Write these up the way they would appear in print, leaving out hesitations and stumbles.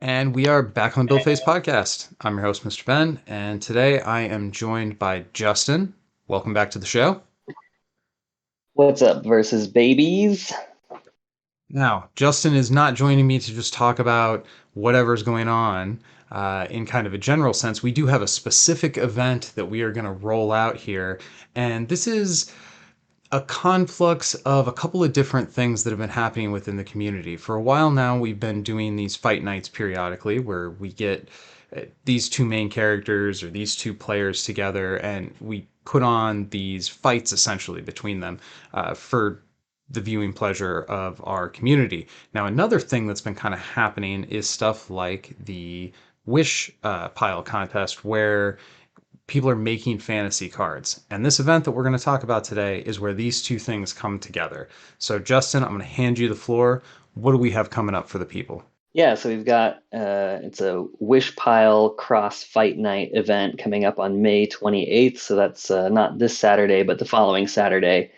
And we are back on the Build Face podcast. I'm your host, Mr. Ben, and today I am joined by Justin. Welcome back to the show. What's up versus babies? Now, Justin is not joining me to just talk about whatever's going on in kind of a general sense. We do have a specific event that we are going to roll out here, and this is a conflux of a couple of different things that have been happening within the community. For a while now, we've been doing these fight nights periodically where we get these two main characters or these two players together and we put on these fights essentially between them for the viewing pleasure of our community. Now, another thing that's been kind of happening is stuff like the wish pile contest where people are making fantasy cards. And this event that we're going to talk about today is where these two things come together. So, Justin, I'm going to hand you the floor. What do we have coming up for the people? Yeah, so we've got it's a Wish Pile Cross Fight Night event coming up on May 28th. So that's not this Saturday, but the following Saturday.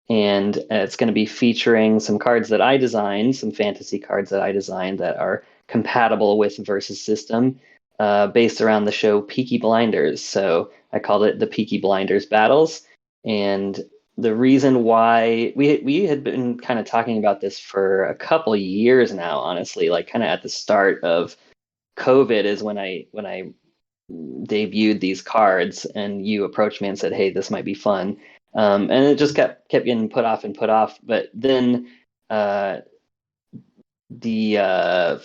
And it's going to be featuring some cards that I designed, some fantasy cards that I designed that are compatible with Versus System, based around the show Peaky Blinders. So I called it the Peaky Blinders Battles. And the reason why we had been kind of talking about this for a couple years now, honestly, like kind of at the start of COVID is when I debuted these cards, and you approached me and said, "Hey, this might be fun," and it just kept getting put off and put off. But then uh, the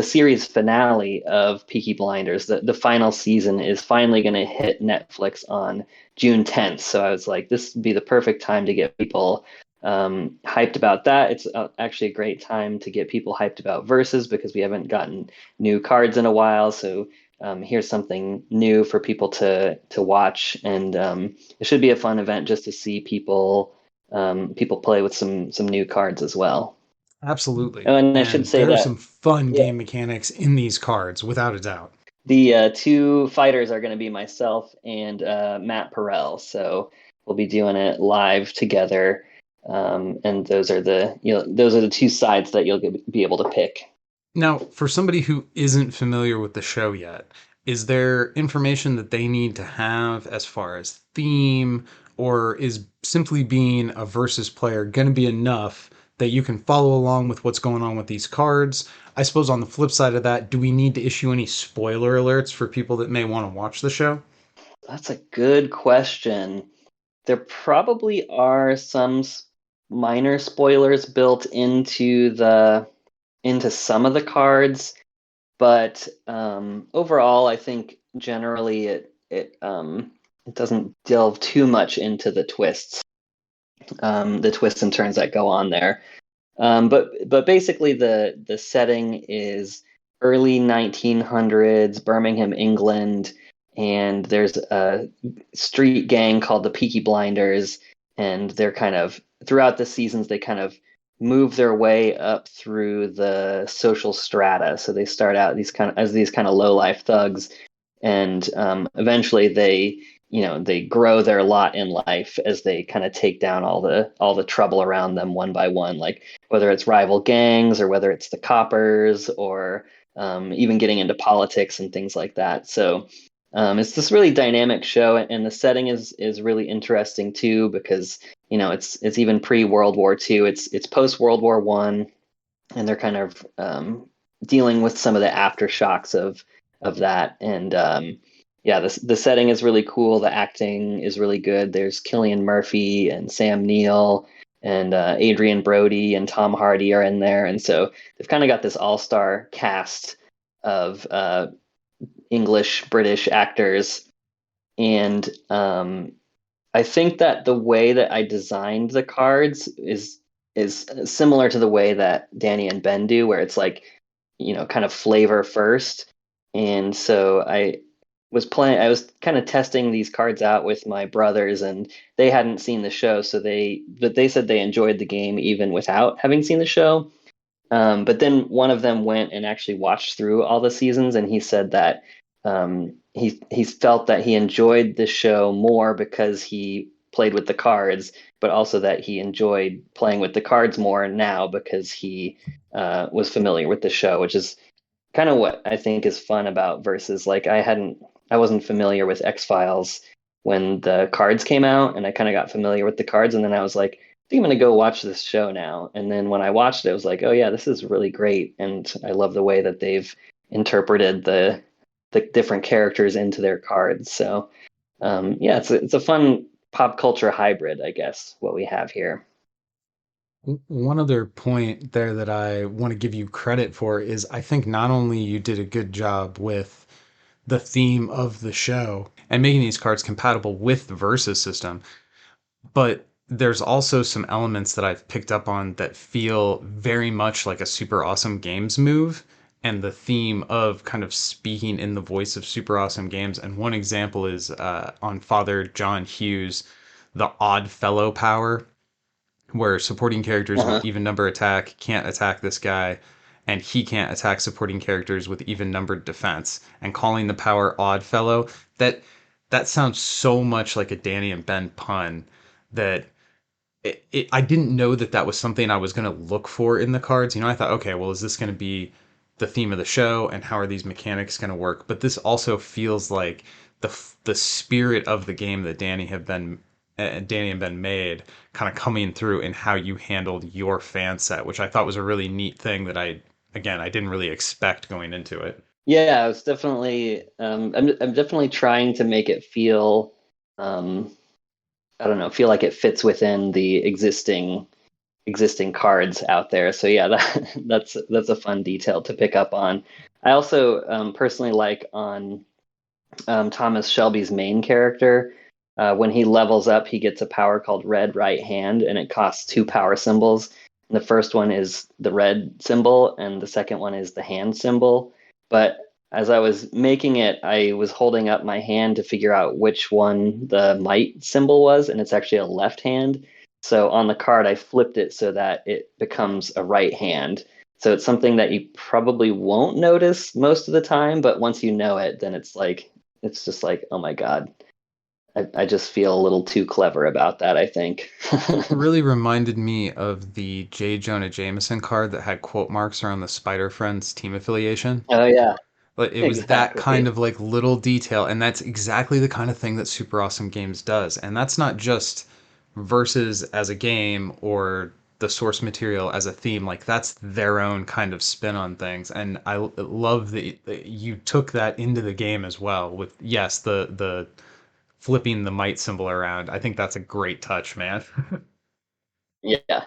series finale of Peaky Blinders, the final season is finally going to hit Netflix on June 10th. So I was like, this would be the perfect time to get people hyped about that. It's actually a great time to get people hyped about Versus because we haven't gotten new cards in a while. So here's something new for people to watch, and it should be a fun event just to see people play with some new cards as well. Absolutely. Oh, and I should And say there are some that, fun yeah, game mechanics in these cards, without a doubt. the two fighters are going to be myself and Matt Perel. So we'll be doing it live together. And those are the two sides that you'll be able to pick. Now, for somebody who isn't familiar with the show yet, is there information that they need to have as far as theme, or is simply being a versus player going to be enough that you can follow along with what's going on with these cards? I suppose on the flip side of that, do we need to issue any spoiler alerts for people that may want to watch the show? That's a good question. There probably are some minor spoilers built into some of the cards. But overall, I think generally it doesn't delve too much into the twists and turns that go on there. But basically, the setting is early 1900s Birmingham, England, and there's a street gang called the Peaky Blinders, and they're kind of throughout the seasons they kind of move their way up through the social strata. So they start out these kind of low life thugs, and eventually they grow their lot in life as they kind of take down all the trouble around them one by one, like whether it's rival gangs or whether it's the coppers or even getting into politics and things like that. So it's this really dynamic show, and the setting is really interesting too because it's even pre World War II. It's post World War One, and they're kind of dealing with some of the aftershocks of that. And yeah, the setting is really cool. The acting is really good. There's Killian Murphy and Sam Neill and Adrian Brody and Tom Hardy are in there, and so they've kind of got this all-star cast of English British actors. And I think that the way that I designed the cards is similar to the way that Danny and Ben do, where it's like, kind of flavor first. And so I was kind of testing these cards out with my brothers, and they hadn't seen the show, but they said they enjoyed the game even without having seen the show. But then one of them went and actually watched through all the seasons, and he said that he felt that he enjoyed the show more because he played with the cards, but also that he enjoyed playing with the cards more now because he was familiar with the show, which is kind of what I think is fun about Versus. Like I wasn't familiar with X-Files when the cards came out, and I kind of got familiar with the cards, and then I was like, I think I'm gonna go watch this show now. And then when I watched it, I was like, oh yeah, this is really great, and I love the way that they've interpreted the different characters into their cards. So yeah, it's a fun pop culture hybrid, I guess, what we have here. One other point there that I want to give you credit for is I think not only you did a good job with the theme of the show and making these cards compatible with the Versus system, but there's also some elements that I've picked up on that feel very much like a Super Awesome Games move and the theme of kind of speaking in the voice of Super Awesome Games. And one example is on Father John Hughes, the Odd Fellow power, where supporting characters with Uh-huh. even number attack can't attack this guy, and he can't attack supporting characters with even numbered defense. And calling the power Odd Fellow, that that sounds so much like a Danny and Ben pun that I didn't know that that was something I was going to look for in the cards. You know, I thought, okay, well, is this going to be the theme of the show, and how are these mechanics going to work? But this also feels like the spirit of the game that Danny and Ben made, kind of coming through in how you handled your fan set, which I thought was a really neat thing that I didn't really expect going into it. Yeah, it's definitely I'm definitely trying to make it feel um I don't know, feel like it fits within the existing cards out there. So yeah, that's a fun detail to pick up on. I also personally like on Thomas Shelby's main character. When he levels up, he gets a power called Red Right Hand, and it costs two power symbols. And the first one is the red symbol, and the second one is the hand symbol. But as I was making it, I was holding up my hand to figure out which one the might symbol was, and it's actually a left hand. So on the card, I flipped it so that it becomes a right hand. So it's something that you probably won't notice most of the time, but once you know it, then it's just like, oh my God, I just feel a little too clever about that, I think. It really reminded me of the J. Jonah Jameson card that had quote marks around the Spider Friends team affiliation. Oh, yeah, But it was that kind exactly. of like little detail, and that's exactly the kind of thing that Super Awesome Games does. And that's not just Versus as a game or the source material as a theme. Like that's their own kind of spin on things. And love that you took that into the game as well. With yes, the flipping the might symbol around. I think that's a great touch, man. Yeah.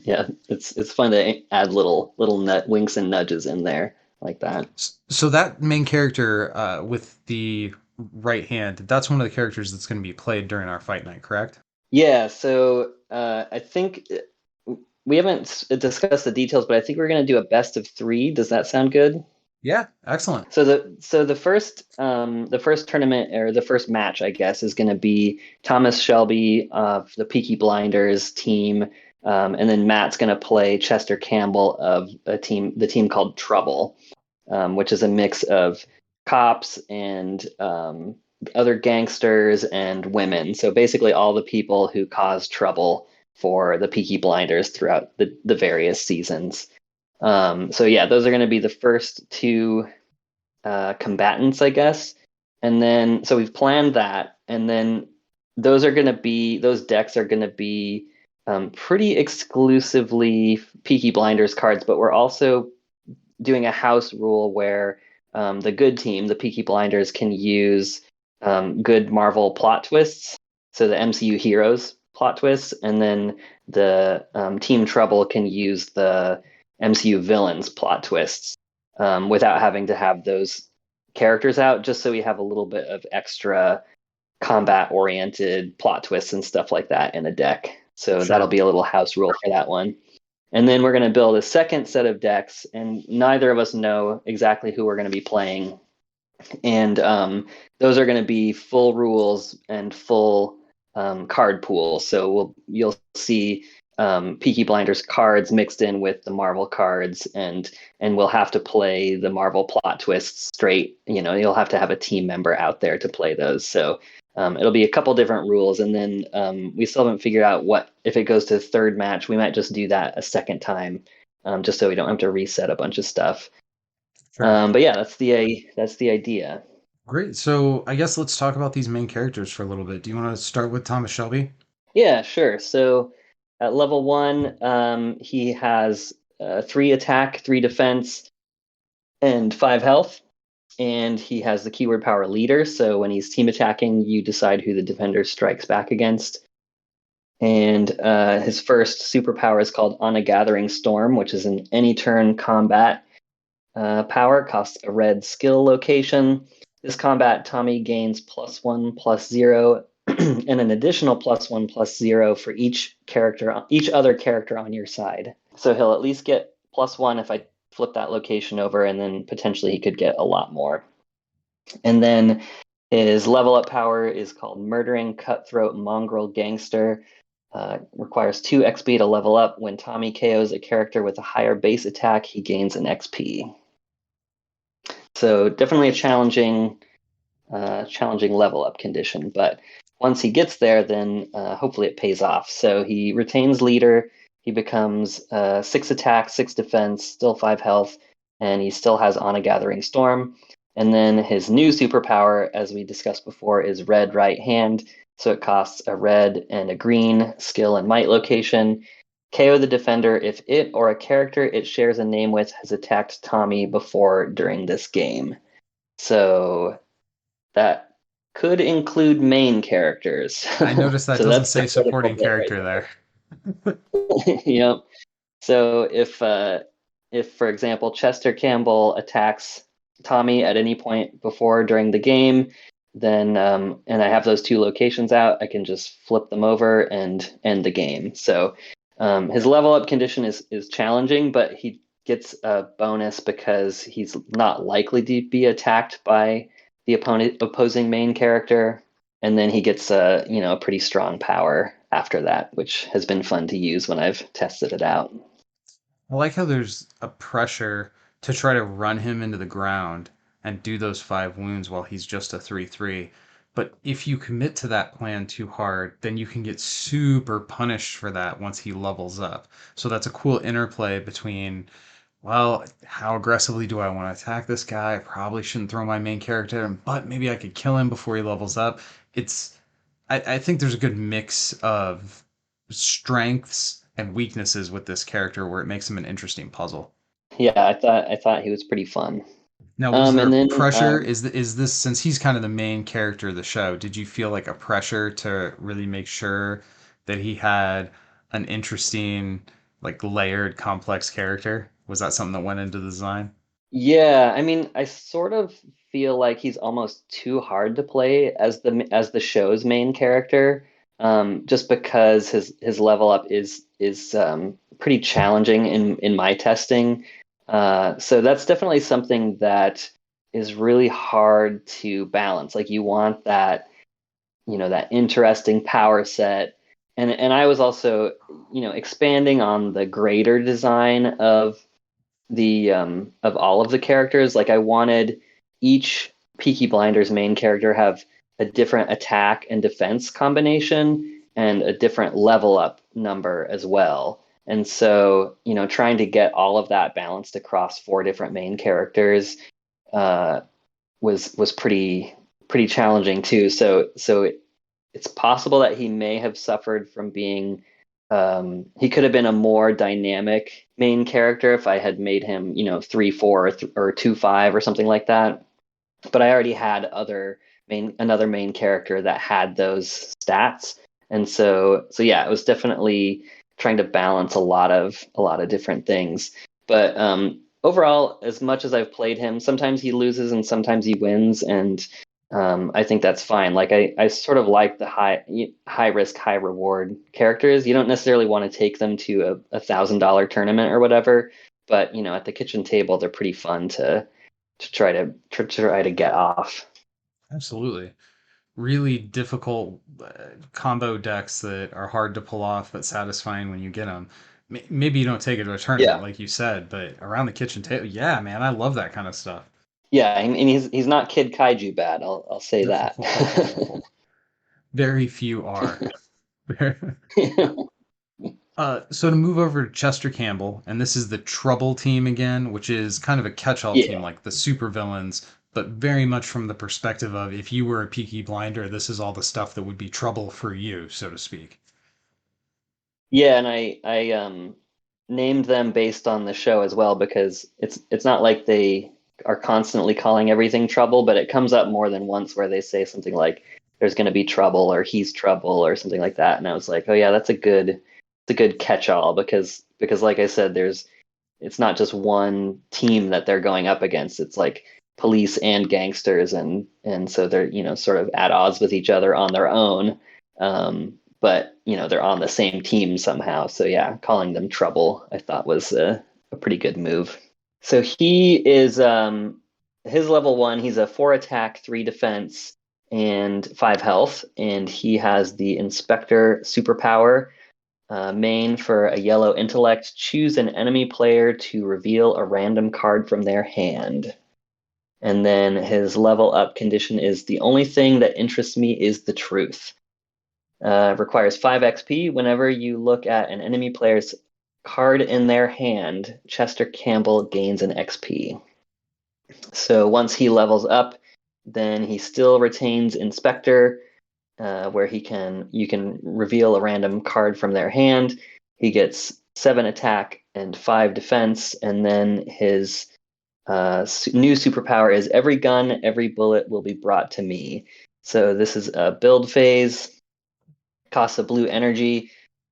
Yeah, it's fun to add little nut winks and nudges in there like that. So that main character with the right hand, that's one of the characters that's going to be played during our fight night, correct? Yeah, so I think we haven't discussed the details, but I think we're going to do a best of three. Does that sound good? Yeah, excellent. So the first tournament or the first match, I guess, is going to be Thomas Shelby of the Peaky Blinders team, and then Matt's going to play Chester Campbell of the team called Trouble, which is a mix of cops and other gangsters and women. So basically, all the people who cause trouble for the Peaky Blinders throughout the various seasons. So yeah, those are going to be the first two combatants, I guess. And then, so we've planned that, and then those decks are going to be pretty exclusively Peaky Blinders cards, but we're also doing a house rule where the good team, the Peaky Blinders, can use good Marvel plot twists, so the MCU heroes plot twists, and then the Team Trouble can use the MCU villains plot twists without having to have those characters out, just so we have a little bit of extra combat oriented plot twists and stuff like that in a deck. So that'll Sure. be a little house rule for that one. And then we're going to build a second set of decks, and neither of us know exactly who we're going to be playing. And those are going to be full rules and full card pools. So you'll see Peaky Blinders cards mixed in with the Marvel cards, and we'll have to play the Marvel plot twists straight. You know, you'll have to have a team member out there to play those. So it'll be a couple different rules, and then we still haven't figured out what if it goes to the third match. We might just do that a second time, just so we don't have to reset a bunch of stuff. Sure. But yeah, that's the idea. Great. So I guess let's talk about these main characters for a little bit. Do you want to start with Thomas Shelby? Yeah, sure. So at level one, he has three attack, three defense, and five health. And he has the keyword power leader. So when he's team attacking, you decide who the defender strikes back against. And his first superpower is called On a Gathering Storm, which is an any turn combat power, costs a red skill location. This combat, Tommy gains +1/+0 and an additional +1/+0 for each other character on your side. So he'll at least get +1 if I flip that location over, and then potentially he could get a lot more. And then his level up power is called Murdering Cutthroat Mongrel Gangster. Requires 2 XP to level up. When Tommy KOs a character with a higher base attack, he gains an XP. So definitely a challenging level up condition. But once he gets there, then hopefully it pays off. So he retains leader. He becomes 6 attack, 6 defense, still 5 health, and he still has On a Gathering Storm. And then his new superpower, as we discussed before, is Red Right Hand. So it costs a red and a green skill and might location. KO the defender if it or a character it shares a name with has attacked Tommy before during this game. So that could include main characters. I noticed that So doesn't that's the say critical supporting bit right character there. there. Yep. So if for example Chester Campbell attacks Tommy at any point before during the game, then and I have those two locations out, I can just flip them over and end the game. So his level up condition is challenging, but he gets a bonus because he's not likely to be attacked by the opposing main character, and then he gets a pretty strong power after that, which has been fun to use when I've tested it out. I like how there's a pressure to try to run him into the ground and do those 5 wounds while he's just a 3/3. But if you commit to that plan too hard, then you can get super punished for that once he levels up. So that's a cool interplay between, well, how aggressively do I want to attack this guy? I probably shouldn't throw my main character in, but maybe I could kill him before he levels up. It's I think there's a good mix of strengths and weaknesses with this character where it makes him an interesting puzzle. Yeah, I thought he was pretty fun. Now, was And there then pressure? Is this, since he's kind of the main character of the show, did you feel like a pressure to really make sure that he had an interesting, like layered, complex character? Was that something that went into the design? yeah, I mean, I sort of feel like he's almost too hard to play as the show's main character, just because his level up is pretty challenging in my testing. So that's definitely something that is really hard to balance. Like you want that interesting power set, and I was also expanding on the greater design of all of the characters. Like I wanted each Peaky Blinders main character have a different attack and defense combination and a different level up number as well. And so, trying to get all of that balanced across 4 different main characters uh, was pretty challenging too. So it's possible that he may have suffered from being he could have been a more dynamic main character if I had made him 3/4 or 2/5 or something like that. But I already had another main character that had those stats, and so yeah, it was definitely trying to balance a lot of different things. But overall, as much as I've played him, sometimes he loses and sometimes he wins, and I think that's fine. Like I sort of like the high risk, high reward characters. You don't necessarily want to take them to a $1,000 tournament or whatever, but at the kitchen table, they're pretty fun to try to get off. Absolutely. Really difficult combo decks that are hard to pull off but satisfying when you get them. Maybe you don't take it to a tournament Yeah, like you said, but around the kitchen table, yeah, man, I love that kind of stuff. yeah, and he's not Kid Kaiju bad. I'll say that. Very few are. So to move over to Chester Campbell, and this is the Trouble team again, which is kind of a catch-all team Yeah. like the supervillains, but very much from the perspective of if you were a Peaky Blinder, this is all the stuff that would be trouble for you, so to speak. Yeah, and I named them based on the show as well because it's not like they are constantly calling everything trouble, but it comes up more than once where they say something like there's going to be trouble or he's trouble or something like that. And I was like, oh yeah, it's a good catch-all because like I said, it's not just one team that they're going up against. It's like police and gangsters, and so they're sort of at odds with each other on their own. But they're on the same team somehow. So yeah, calling them trouble, I thought was a pretty good move. So he is his level one. He's a 4 attack, 3 defense, and 5 health, and he has the Inspector superpower main for a yellow intellect. Choose an enemy player to reveal a random card from their hand. And then his level up condition is the only thing that interests me is the truth. Requires 5 XP. Whenever you look at an enemy player's card in their hand, Chester Campbell gains an XP. So once he levels up, then he still retains Inspector, where you can reveal a random card from their hand. He gets 7 attack and 5 defense, and then his new superpower is every gun, every bullet will be brought to me. So this is a build phase, costs a blue energy.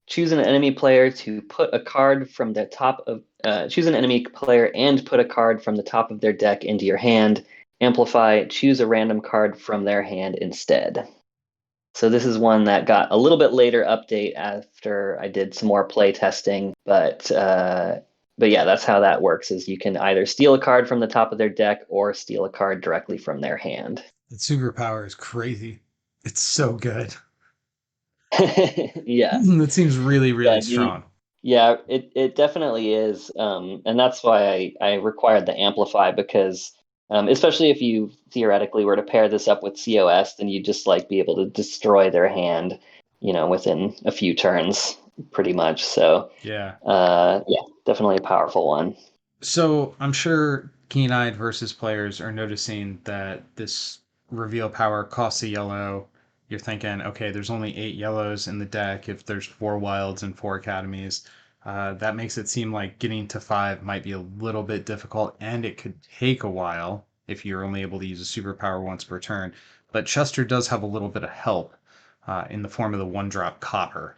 Choose an enemy player to put a card from the top of. Choose an enemy player and put a card from the top of their deck into your hand. Amplify. Choose a random card from their hand instead. So this is one that got a little bit later update after I did some more play testing, but yeah, that's how that works. Is you can either steal a card from the top of their deck or steal a card directly from their hand. That superpower is crazy. It's so good. Yeah, That seems really, really yeah, strong. yeah. It definitely is, and that's why I required the amplify because especially if you theoretically were to pair this up with COS, then you'd just like be able to destroy their hand, within a few turns, pretty much. So, Yeah. yeah, definitely a powerful one. So I'm sure keen-eyed versus players are noticing that this reveal power costs a yellow. You're thinking, okay, there's only 8 yellows in the deck if there's 4 wilds and 4 academies. That makes it seem like getting to 5 might be a little bit difficult, and it could take a while if you're only able to use a superpower once per turn. But Chester does have a little bit of help in the form of the 1 drop copper.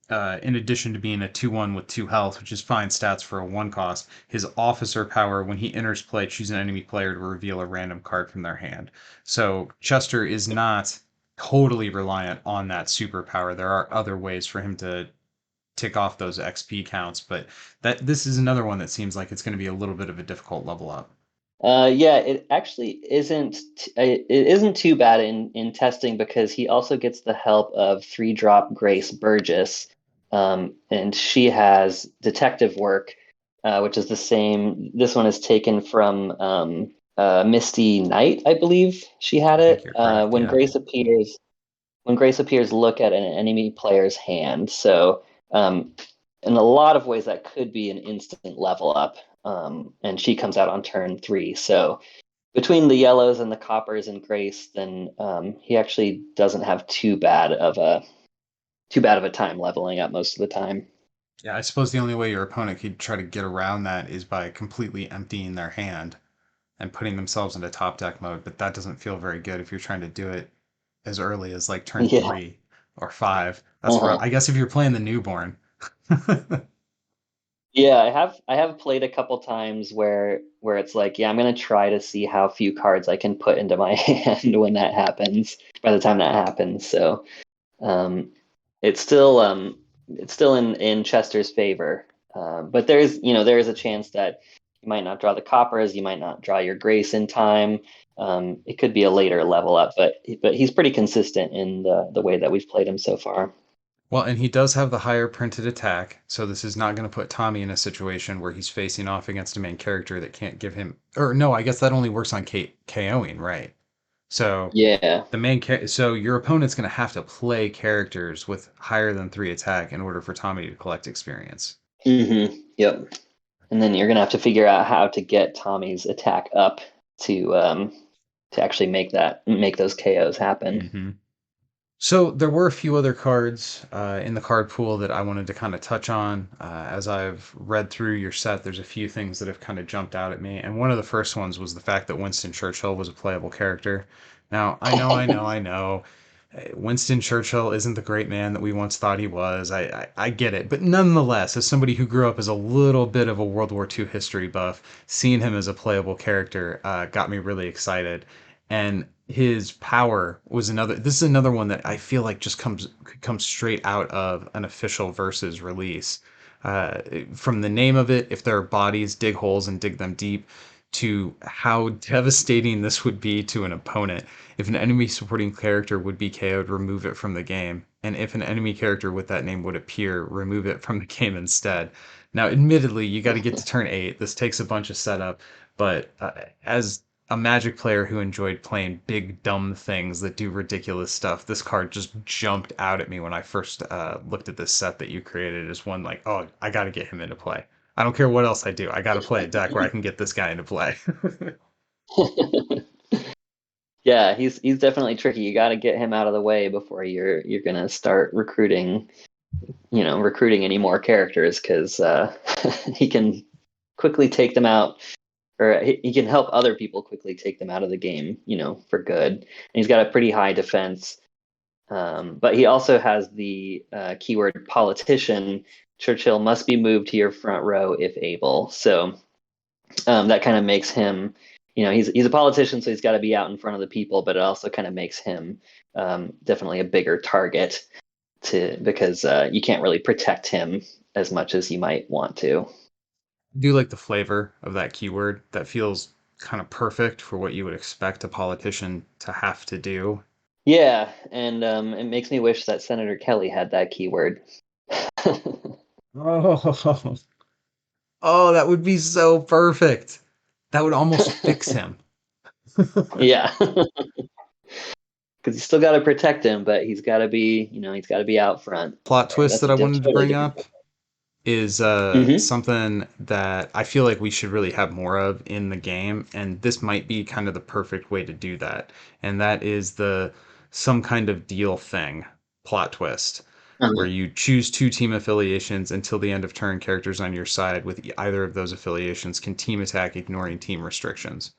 In addition to being a 2/1 with 2 health, which is fine stats for a 1 cost, his officer power, when he enters play, choose an enemy player to reveal a random card from their hand. So Chester is not totally reliant on that superpower. There are other ways for him to tick off those XP counts, but this is another one that seems like it's going to be a little bit of a difficult level up. Yeah, it actually it isn't too bad in testing because he also gets the help of 3 drop Grace Burgess, and she has detective work, which is the same. This one is taken from Misty Knight, I believe she had I think it. you're correct, yeah. When Grace appears, look at an enemy player's hand. So, in a lot of ways, that could be an instant level up. And she comes out on turn 3. So, between the yellows and the coppers and Grace, then he actually doesn't have too bad of a time leveling up most of the time. Yeah, I suppose the only way your opponent could try to get around that is by completely emptying their hand and putting themselves into top deck mode, but that doesn't feel very good if you're trying to do it as early as like turn Yeah. 3 or 5. That's rough. Uh-huh. I guess if you're playing the newborn. Yeah, I have played a couple times where it's like, yeah, I'm gonna try to see how few cards I can put into my hand when that happens, by the time that happens. So um, it's still in Chester's favor. But there is a chance that you might not draw the coppers, you might not draw your Grace in time. It could be a later level up, but he's pretty consistent in the way that we've played him so far. Well, and he does have the higher printed attack, so this is not going to put Tommy in a situation where he's facing off against a main character that can't give him. Or no, I guess that only works on KOing, right? So Yeah. so your opponent's going to have to play characters with higher than 3 attack in order for Tommy to collect experience. Yep. And then you're gonna have to figure out how to get Tommy's attack up to actually make those KOs happen. hmm So there were a few other cards in the card pool that I wanted to kind of touch on. As I've read through your set, there's a few things that have kind of jumped out at me, and one of the first ones was the fact that Winston Churchill was a playable character. Now, I know. Winston Churchill isn't the great man that we once thought he was. I get it. But nonetheless, as somebody who grew up as a little bit of a World War II history buff, seeing him as a playable character got me really excited. And his power was another. This is another one that I feel like just comes straight out of an official versus release. Uh, from the name of it, if there are bodies, dig holes and dig them deep, to how devastating this would be to an opponent. If an enemy supporting character would be KO'd, remove it from the game. And if an enemy character with that name would appear, remove it from the game instead. Now, admittedly, you got to get to turn 8. This takes a bunch of setup, but as a Magic player who enjoyed playing big, dumb things that do ridiculous stuff, this card just jumped out at me when I first looked at this set that you created as one like, oh, I got to get him into play. I don't care what else I do. I got to play a deck where I can get this guy into play. Yeah, he's definitely tricky. You got to get him out of the way before you're gonna start recruiting any more characters because he can quickly take them out, or he can help other people quickly take them out of the game, for good. And he's got a pretty high defense, but he also has the keyword politician. Churchill must be moved to your front row if able. So that kind of makes him, he's a politician, so he's got to be out in front of the people. But it also kind of makes him definitely a bigger target because you can't really protect him as much as you might want to. I do like the flavor of that keyword. That feels kind of perfect for what you would expect a politician to have to do. Yeah, and it makes me wish that Senator Kelly had that keyword. Oh, oh, that would be so perfect. That would almost fix him. Yeah, because you still got to protect him, but he's got to be out front. Plot Sorry, twist that's that a I wanted to totally bring different. up is Hmm. something that I feel like we should really have more of in the game, and this might be kind of the perfect way to do that. And that is the some kind of deal thing plot twist, where you choose 2 team affiliations until the end of turn. Characters on your side with either of those affiliations can team attack, ignoring team restrictions.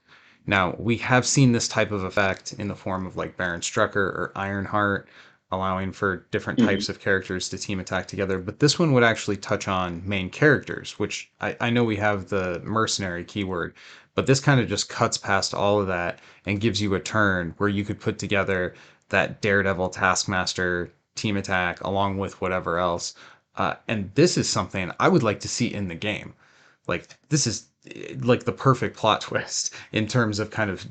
Now, we have seen this type of effect in the form of like Baron Strucker or Ironheart, allowing for different Hmm. types of characters to team attack together. But this one would actually touch on main characters, which I know we have the mercenary keyword, but this kind of just cuts past all of that and gives you a turn where you could put together that Daredevil Taskmaster team attack along with whatever else. And this is something I would like to see in the game. Like, this is like the perfect plot twist in terms of kind of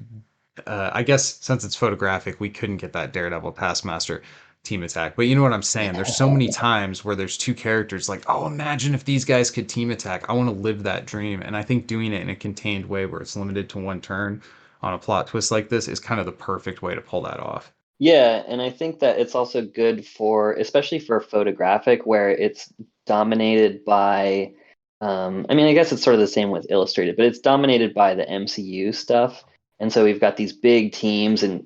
I guess since it's photographic, we couldn't get that Daredevil Taskmaster team attack. But you know what I'm saying? There's so many times where there's 2 characters like, oh, imagine if these guys could team attack. I want to live that dream. And I think doing it in a contained way where it's limited to 1 turn on a plot twist like this is kind of the perfect way to pull that off. Yeah, and I think that it's also good for, especially for photographic, where it's dominated by, I mean, I guess it's sort of the same with Illustrated, but it's dominated by the MCU stuff. And so we've got these big teams, and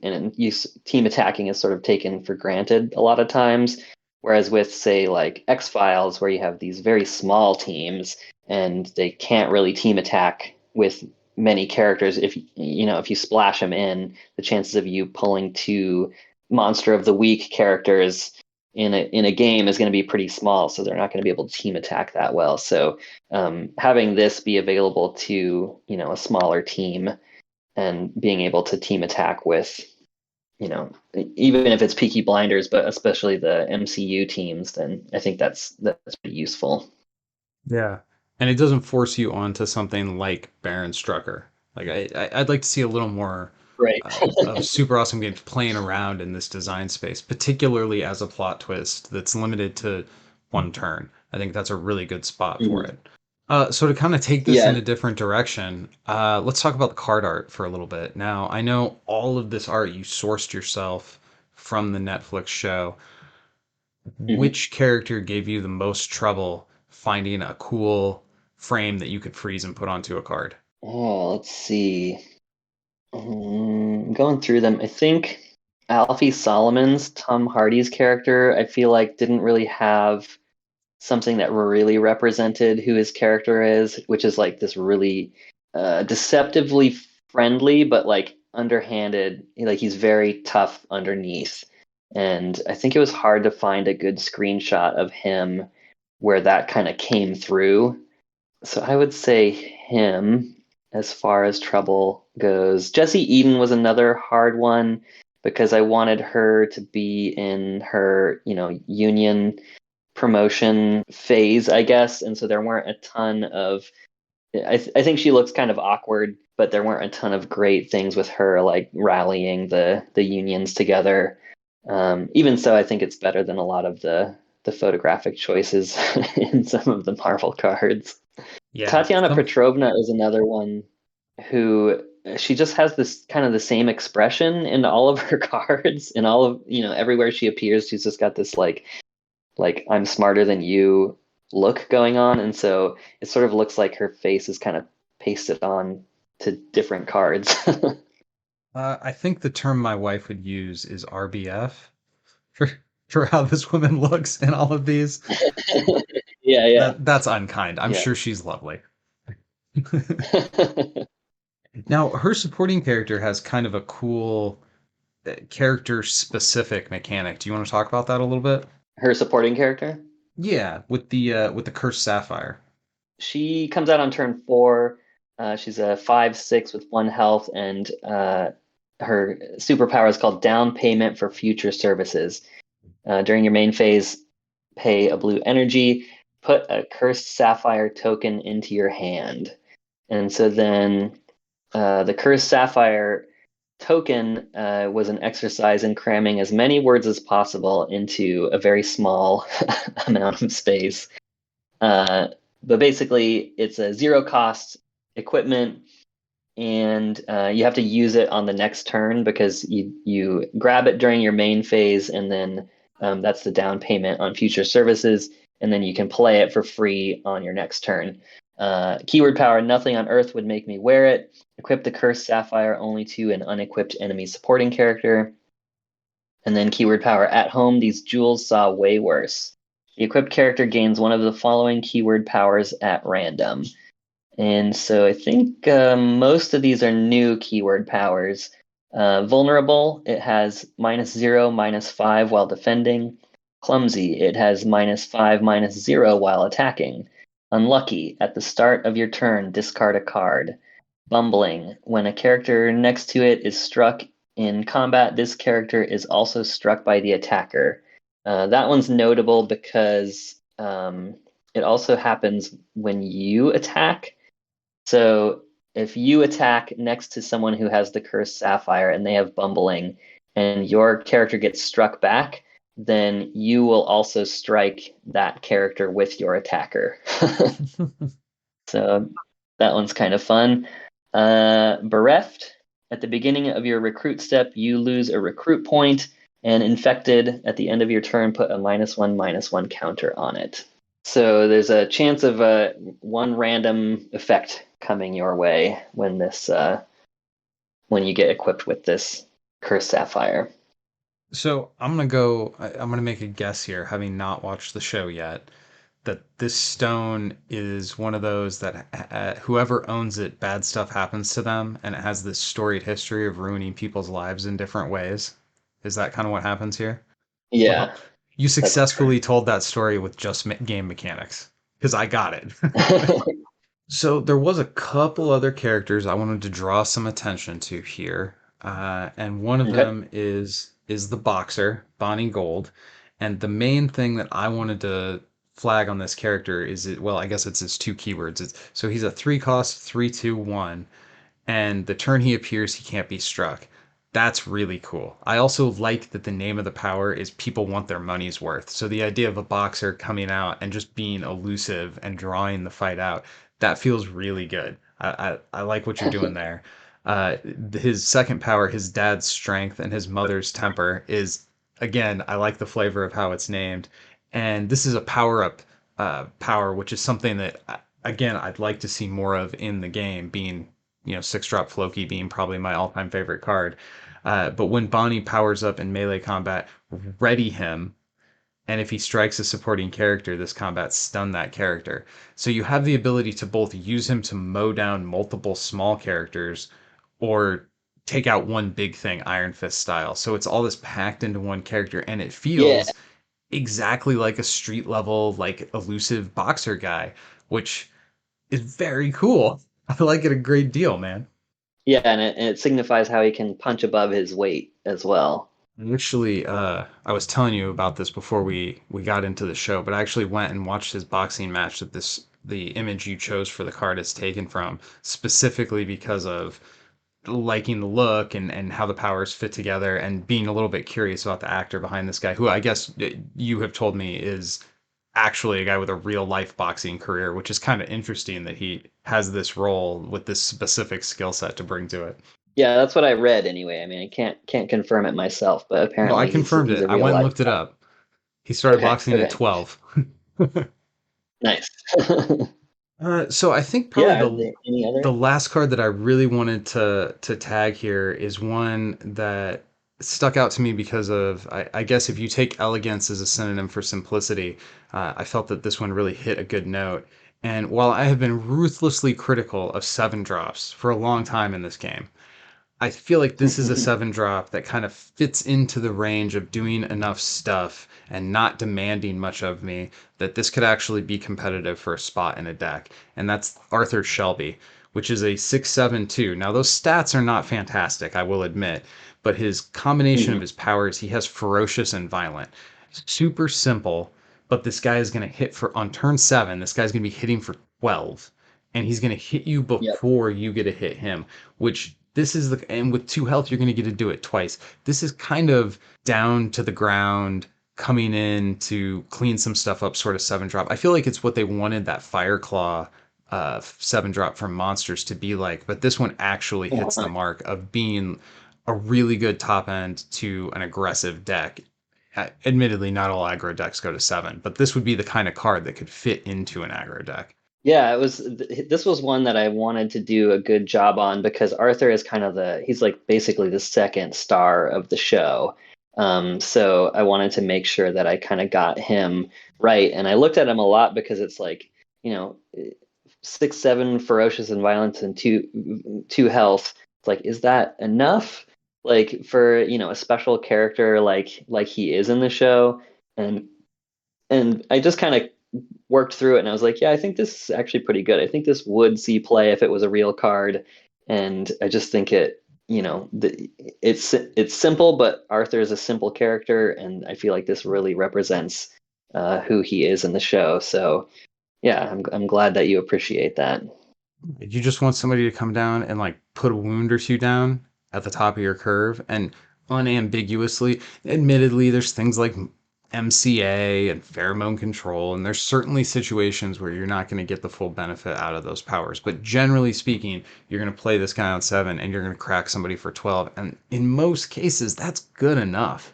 team attacking is sort of taken for granted a lot of times. Whereas with, say, like X-Files, where you have these very small teams and they can't really team attack with many characters, if you splash them in, the chances of you pulling 2 monster of the week characters in a game is going to be pretty small, so they're not going to be able to team attack that well. So having this be available to a smaller team and being able to team attack with even if it's Peaky Blinders, but especially the MCU teams, then I think that's pretty useful. Yeah. And it doesn't force you onto something like Baron Strucker. Like I'd like to see a little more Right. of super awesome games playing around in this design space, particularly as a plot twist that's limited to 1 turn. I think that's a really good spot for Mhm. it. So to kind of take this in Yeah. a different direction, let's talk about the card art for a little bit. Now, I know all of this art you sourced yourself from the Netflix show. Mhm. Which character gave you the most trouble finding a cool frame that you could freeze and put onto a card? Oh, let's see. Going through them, I think Alfie Solomon's Tom Hardy's character, I feel like didn't really have something that really represented who his character is, which is like this really deceptively friendly, but like underhanded. Like he's very tough underneath. And I think it was hard to find a good screenshot of him where that kind of came through. So I would say him as far as trouble goes. Jessie Eden was another hard one because I wanted her to be in her, union promotion phase, I guess. And so there weren't a ton of, I think she looks kind of awkward, but there weren't a ton of great things with her, like rallying the unions together. Even so, I think it's better than a lot of the photographic choices in some of the Marvel cards. Yeah, Tatiana some Petrovna is another one who she just has this kind of the same expression in all of her cards and all of, everywhere she appears, she's just got this like I'm smarter than you look going on. And so it sort of looks like her face is kind of pasted on to different cards. I think the term my wife would use is RBF for for how this woman looks in all of these. Yeah, yeah, That's unkind. I'm yeah. sure she's lovely. Now, her supporting character has kind of a cool character specific mechanic. Do you want to talk about that a little bit? Her supporting character. Yeah, with the cursed sapphire. She comes out on turn 4. She's a 5/6 with 1 health, and her superpower is called Down Payment for Future Services. During your main phase, pay a blue energy, put a cursed sapphire token into your hand. And so then the cursed sapphire token was an exercise in cramming as many words as possible into a very small amount of space. Uh, but basically, it's a zero cost equipment, and you have to use it on the next turn because you grab it during your main phase, and then that's the down payment on future services, and then you can play it for free on your next turn. Keyword power: nothing on Earth would make me wear it. Equip the cursed sapphire only to an unequipped enemy supporting character. And then keyword power: at home, these jewels saw way worse. The equipped character gains one of the following keyword powers at random. And so I think most of these are new keyword powers. Vulnerable, it has -0, -5 while defending. Clumsy, it has -5, -0 while attacking. Unlucky, at the start of your turn, discard a card. Bumbling, when a character next to it is struck in combat, this character is also struck by the attacker. That one's notable because it also happens when you attack. So if you attack next to someone who has the cursed sapphire and they have bumbling, and your character gets struck back, then you will also strike that character with your attacker. So that one's kind of fun. Bereft, at the beginning of your recruit step, you lose a recruit point, and infected, at the end of your turn, put a -1/-1 counter on it. So there's a chance of one random effect coming your way when you get equipped with this cursed sapphire. So I'm gonna make a guess here, having not watched the show yet, that this stone is one of those that whoever owns it, bad stuff happens to them, and it has this storied history of ruining people's lives in different ways. Is that kind of what happens here? Well, Yeah, you that's successfully told that story with just game mechanics, because I got it. correct. So there was a couple other characters I wanted to draw some attention to here, and one of Okay. them is the boxer Bonnie Gold, and the main thing that I wanted to flag on this character is it. Well, I guess it's his two keywords. So he's a 3 cost 3/2/1, and the turn he appears, he can't be struck. That's really cool. I also like that the name of the power is people want their money's worth. So the idea of a boxer coming out and just being elusive and drawing the fight out, that feels really good. I like what you're doing there. His second power, his dad's strength and his mother's temper, is again, I like the flavor of how it's named. And this is a power up power, which is something that, again, I'd like to see more of in the game, being, six drop Floki being probably my all time favorite card. But when Bonnie powers up in melee combat, ready him, and if he strikes a supporting character, this combat stun that character. So you have the ability to both use him to mow down multiple small characters or take out one big thing, Iron Fist style. So it's all this packed into one character, and it Yeah, feels exactly like a street level, like elusive boxer guy, which is very cool. I like it a great deal, man. yeah, and it signifies how he can punch above his weight as well. Actually, I was telling you about this before we got into the show, but I actually went and watched his boxing match that the image you chose for the card is taken from, specifically because of liking the look and how the powers fit together and being a little bit curious about the actor behind this guy, who I guess you have told me is actually a guy with a real life boxing career, which is kind of interesting that he has this role with this specific skill set to bring to it. Yeah, that's what I read anyway. I mean, I can't confirm it myself, but No, I apparently confirmed he's it. a I real went and life looked it guy. up. He started Okay, boxing at okay, 12. nice. So I think probably Yeah, are the there any the other? last card that I really wanted to tag here is one that stuck out to me because of, I guess if you take elegance as a synonym for simplicity, I felt that this one really hit a good note. And while I have been ruthlessly critical of seven drops for a long time in this game, I feel like this is a seven drop that kind of fits into the range of doing enough stuff and not demanding much of me that this could actually be competitive for a spot in a deck. And that's Arthur Shelby, which is a 6/7/2. Now, those stats are not fantastic, I will admit, but his combination of Mhm. his powers, he has ferocious and violent. Super simple, but this guy is going to hit for on turn seven. This guy's going to be hitting for 12, and he's going to hit you Yep. before you get to hit him, which this is the, and with two health you're going to get to do it twice. This is kind of down to the ground, coming in to clean some stuff up, sort of seven drop. I feel like it's what they wanted that Fireclaw seven drop from monsters to be like, but this one actually hits the Uh-huh. mark of being a really good top end to an aggressive deck. Admittedly, not all aggro decks go to seven, but this would be the kind of card that could fit into an aggro deck. Yeah, this was one that I wanted to do a good job on because Arthur is kind of he's like basically the second star of the show. So I wanted to make sure that I kind of got him right. And I looked at him a lot because it's like, you know, 6/7 ferocious and violence and two health. It's like, is that enough? Like for, a special character like he is in the show. And I just kind of worked through it and I was like, yeah, I think this is actually pretty good. I think this would see play if it was a real card. And I just think it's simple, but Arthur is a simple character, and I feel like this really represents who he is in the show. So yeah, I'm glad that you appreciate that. You just want somebody to come down and like put a wound or two down at the top of your curve and unambiguously, admittedly, there's things like MCA and pheromone control, and there's certainly situations where you're not going to get the full benefit out of those powers. But generally speaking, you're going to play this guy on seven and you're going to crack somebody for 12. And in most cases, that's good enough.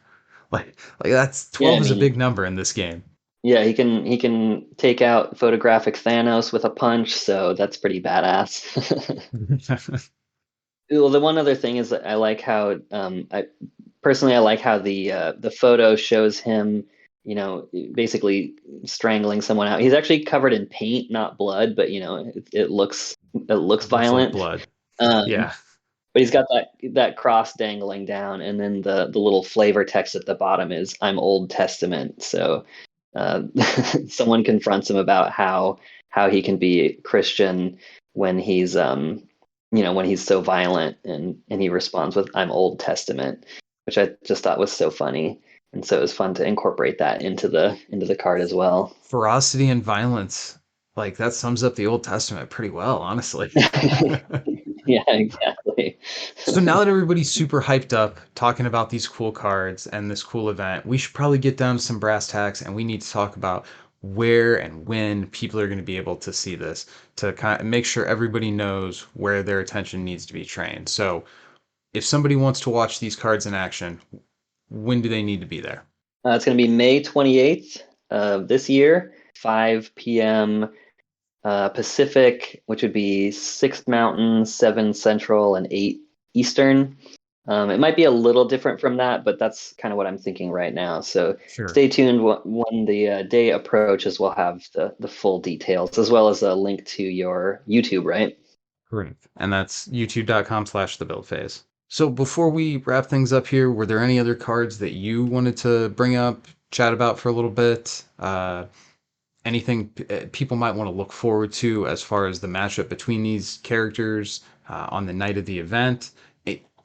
Like that's Yeah, 12 I is a mean, big number in this game. yeah, he can take out photographic Thanos with a punch, so that's pretty badass. Well, the one other thing is that I like how I personally I like how the photo shows him, basically strangling someone out. He's actually covered in paint, not blood, but it looks It looks like violent. blood. Um, Yeah. but he's got that cross dangling down, and then the little flavor text at the bottom is "I'm Old Testament." So uh, someone confronts him about how he can be Christian when he's so violent, and he responds with "I'm Old Testament," which I just thought was so funny, and so it was fun to incorporate that into the card as well. Ferocity and violence. Like that sums up the Old Testament pretty well, honestly. Yeah, exactly. So now that everybody's super hyped up talking about these cool cards and this cool event, we should probably get down to some brass tacks and we need to talk about where and when people are going to be able to see this to kind of make sure everybody knows where their attention needs to be trained. So if somebody wants to watch these cards in action, when do they need to be there? It's going to be May 28th of this year, 5 p.m. Pacific, which would be 6 Mountain, 7 Central, and 8 Eastern. It might be a little different from that, but that's kind of what I'm thinking right now. So Sure. stay tuned. When the day approaches, we'll have the full details as well as a link to your YouTube, right? Correct. And that's youtube.com/the build phase. So before we wrap things up here, were there any other cards that you wanted to bring up, chat about for a little bit? Anything people might want to look forward to as far as the matchup between these characters on the night of the event?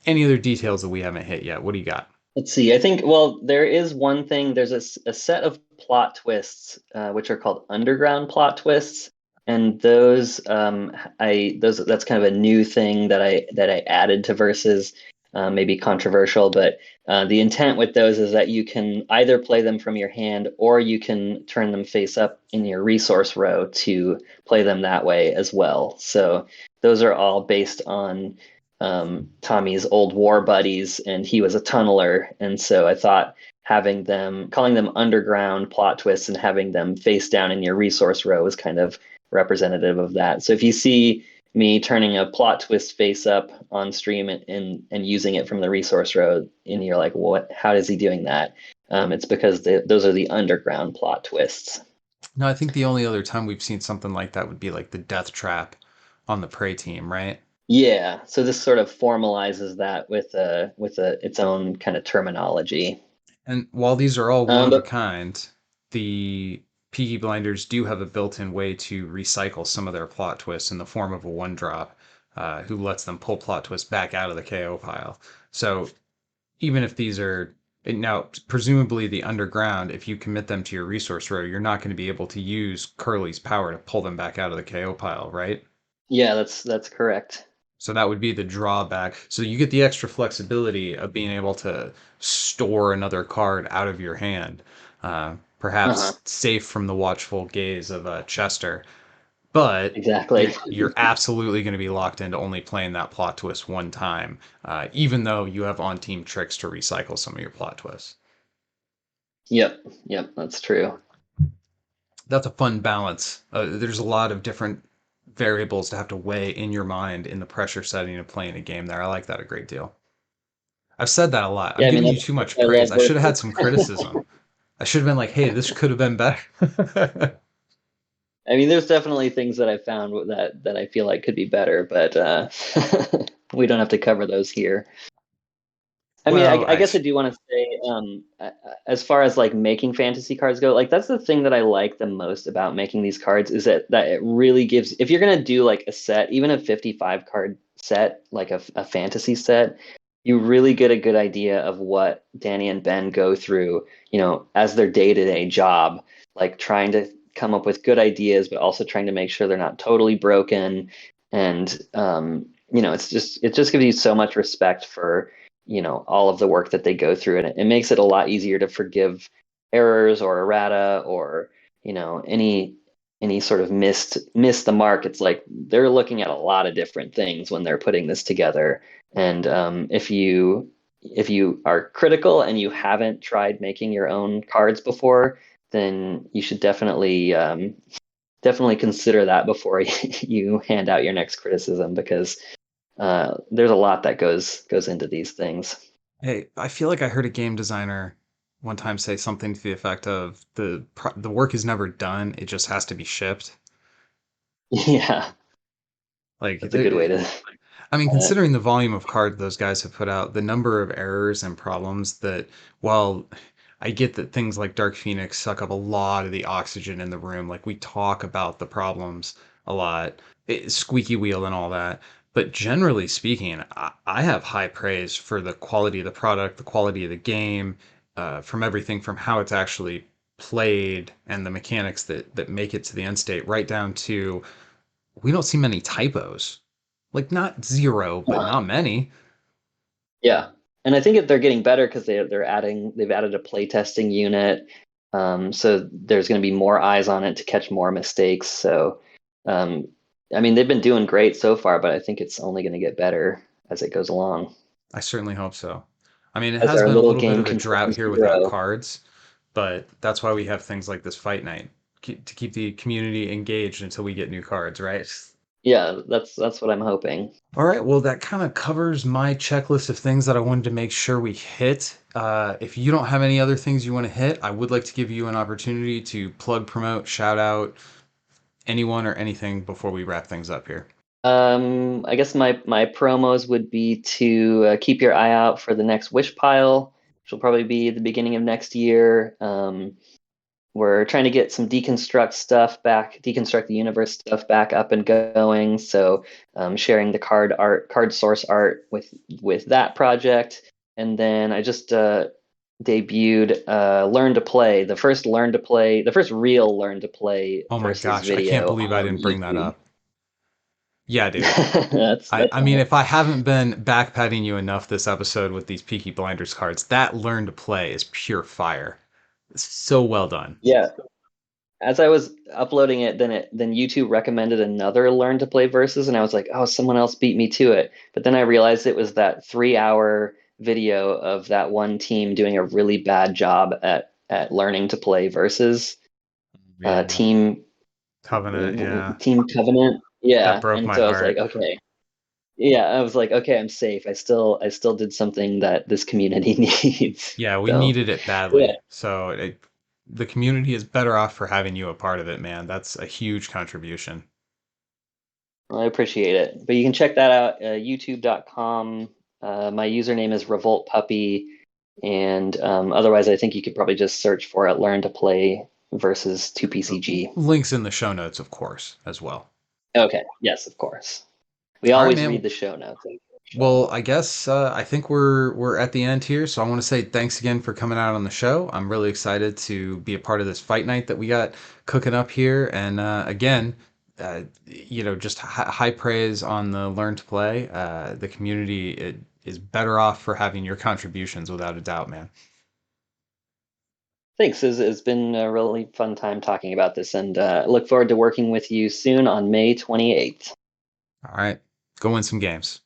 Any other details that we haven't hit yet? What do you got? Let's see. I think, well, there is one thing. There's a set of plot twists, which are called underground plot twists, and those that's kind of a new thing that I added to Versus. Maybe controversial, but the intent with those is that you can either play them from your hand or you can turn them face up in your resource row to play them that way as well. So those are all based on Tommy's old war buddies, and he was a tunneler. And so I thought calling them underground plot twists and having them face down in your resource row is kind of representative of that. So if you see me turning a plot twist face up on stream and using it from the resource row, and you're like, what? How is he doing that? It's because those are the underground plot twists. No, I think the only other time we've seen something like that would be like the death trap on the prey team, right? Yeah, so this sort of formalizes that with its own kind of terminology. And while these are all one of a But kind, the Peaky Blinders do have a built-in way to recycle some of their plot twists in the form of a one drop, who lets them pull plot twists back out of the KO pile. So even if these are now presumably the underground, if you commit them to your resource row, you're not going to be able to use Curly's power to pull them back out of the KO pile, right? yeah, that's correct. So that would be the drawback. So you get the extra flexibility of being able to store another card out of your hand, Uh-huh. perhaps safe from the watchful gaze of Chester. But Exactly. you're absolutely going to be locked into only playing that plot twist one time, even though you have on-team tricks to recycle some of your plot twists. Yep, yep, that's true. That's a fun balance. There's a lot of different variables to have to weigh in your mind in the pressure setting of playing a game there. I like that a great deal. I've said that a lot. I'm Yeah, I mean giving you that's, too that's much why I praise. love I should have had versus. some criticism. I should have been like, hey, this could have been better. I mean, there's definitely things that I found that I feel like could be better, but we don't have to cover those here. I mean, Well, I guess I do want to say, as far as like making fantasy cards go, like that's the thing that I like the most about making these cards is that it really gives, if you're gonna do like a set, even a 55 card set, like a fantasy set, you really get a good idea of what Danny and Ben go through, as their day-to-day job, like trying to come up with good ideas, but also trying to make sure they're not totally broken. And it just gives you so much respect for all of the work that they go through, and it makes it a lot easier to forgive errors or errata or any sort of miss the mark. It's like they're looking at a lot of different things when they're putting this together. And if you are critical and you haven't tried making your own cards before, then you should definitely consider that before you hand out your next criticism, because there's a lot that goes into these things. hey, I feel like I heard a game designer one time say something to the effect of the work is never done; it just has to be shipped. Yeah, Like, that's a good way to. I mean, Uh, considering the volume of card those guys have put out, the number of errors and problems that, while I get that things like Dark Phoenix suck up a lot of the oxygen in the room, like we talk about the problems a lot, squeaky wheel and all that. But generally speaking, I have high praise for the quality of the product, the quality of the game, from everything from how it's actually played and the mechanics that make it to the end state, right down to we don't see many typos Like not zero, but Uh, not many. yeah, and I think that they're getting better because they've added a playtesting unit, so there's going to be more eyes on it to catch more mistakes. So, um, I mean, they've been doing great so far, but I think it's only going to get better as it goes along I certainly hope so. I mean, it as has our been a little little bit game of a drought continues here to without grow. cards, but that's why we have things like this fight night to keep the community engaged until we get new cards, right? Yeah, that's what I'm hoping. All right, well, that kind of covers my checklist of things that I wanted to make sure we hit. If you don't have any other things you want to hit, I would like to give you an opportunity to plug, promote, shout out anyone or anything before we wrap things up here. I guess my promos would be to keep your eye out for the next Wish Pile, which will probably be the beginning of next year. We're trying to get some deconstruct the universe stuff back up and going. So sharing the card source art with that project, and then I just debuted Learn to Play, the first real Learn to Play Oh my versus gosh, I can't video believe I on didn't bring that YouTube. up. Yeah, dude. That's I all mean, right. if I haven't been backpatting you enough this episode with these Peaky Blinders cards, that learn to play is pure fire. It's so well done. Yeah. As I was uploading it, then YouTube recommended another Learn to Play versus, and I was like, oh, someone else beat me to it. But then I realized it was that 3 hour video of that one team doing a really bad job at learning to play versus Yeah. team Covenant, yeah. team Covenant. That Yeah, broke and my so I was like, heart. okay, yeah, I was like, okay, I'm safe. I still did something that this community needs. Yeah, we So needed it yeah, badly. The community is better off for having you a part of it, man. That's a huge contribution. I appreciate it. But you can check that out, youtube.com. My username is Revolt Puppy, and otherwise, I think you could probably just search for it, Learn to Play versus Uh, 2PCG. Links in the show notes, of course, as well. Okay, yes, of course. We All right, always read man. the show notes. Well, I guess I think we're at the end here, so I want to say thanks again for coming out on the show. I'm really excited to be a part of this fight night that we got cooking up here, and again, just high praise on the Learn to Play. The community is better off for having your contributions, without a doubt, man. Thanks. It's been a really fun time talking about this, and look forward to working with you soon on May 28th. All right, go win some games.